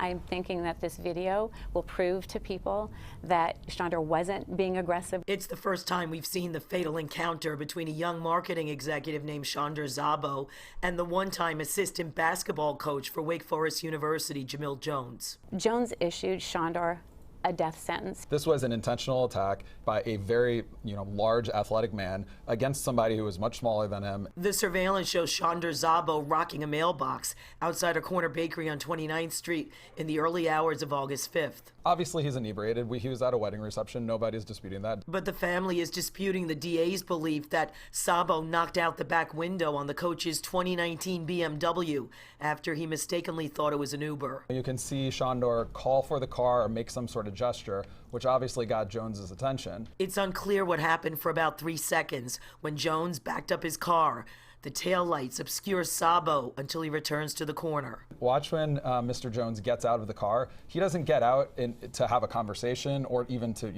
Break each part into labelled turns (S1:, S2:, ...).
S1: I'm thinking that this video will prove to people that Chandra wasn't being aggressive.
S2: It's the first time we've seen the fatal encounter between a young marketing executive named Chandra Szabo and the one-time assistant basketball coach for Wake Forest University, Jamil Jones.
S1: Jones issued Chandra a death sentence.
S3: This was an intentional attack by a very, large athletic man against somebody who was much smaller than him.
S2: The surveillance shows Chandra Szabo rocking a mailbox outside a corner bakery on 29th Street in the early hours of August 5th.
S3: Obviously, he's inebriated. He was at a wedding reception. Nobody's disputing that.
S2: But the family is disputing the DA's belief that Szabo knocked out the back window on the coach's 2019 BMW after he mistakenly thought it was an Uber.
S3: You can see Chandra call for the car or make some sort of gesture, which obviously got Jones's attention.
S2: It's unclear what happened for about 3 seconds when Jones backed up his car. The taillights obscure Szabo until he returns to the corner.
S3: Watch when Mr. Jones gets out of the car. He doesn't get out to have a conversation or even to,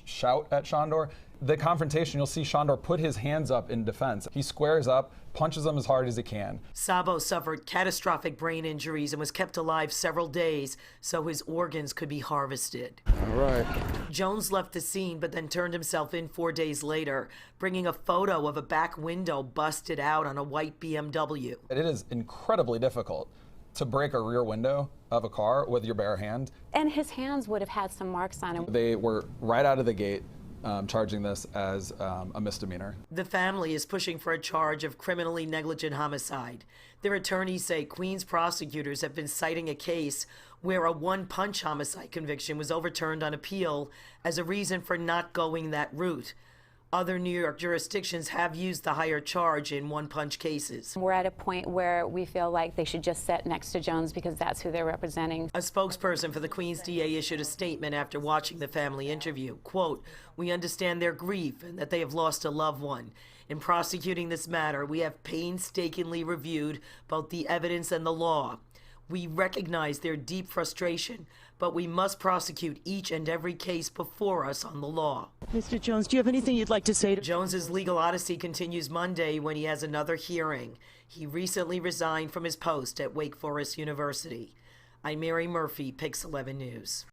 S3: shout at Chandra. The confrontation, you'll see Chandra put his hands up in defense. He squares up, punches him as hard as he can.
S2: Szabo suffered catastrophic brain injuries and was kept alive several days so his organs could be harvested.
S3: All right.
S2: Jones left the scene but then turned himself in 4 days later, bringing a photo of a back window busted out on a white BMW.
S3: It is incredibly difficult to break a rear window of a car with your bare hand.
S1: And his hands would have had some marks on him.
S3: They were right out of the gate charging this as a misdemeanor.
S2: The family is pushing for a charge of criminally negligent homicide. Their attorneys say Queens prosecutors have been citing a case where a one-punch homicide conviction was overturned on appeal as a reason for not going that route. Other New York jurisdictions have used the higher charge in one-punch cases.
S1: We're at a point where we feel like they should just sit next to Jones because that's who they're representing.
S2: A spokesperson for the Queens DA issued a statement after watching the family interview. Quote, "We understand their grief and that they have lost a loved one. In prosecuting this matter, we have painstakingly reviewed both the evidence and the law. We recognize their deep frustration, but we must prosecute each and every case before us on the law."
S4: Mr. Jones, do you have anything you'd like to say to
S2: Jones's legal odyssey continues Monday when he has another hearing. He recently resigned from his post at Wake Forest University. I'm Mary Murphy, Pix 11 News.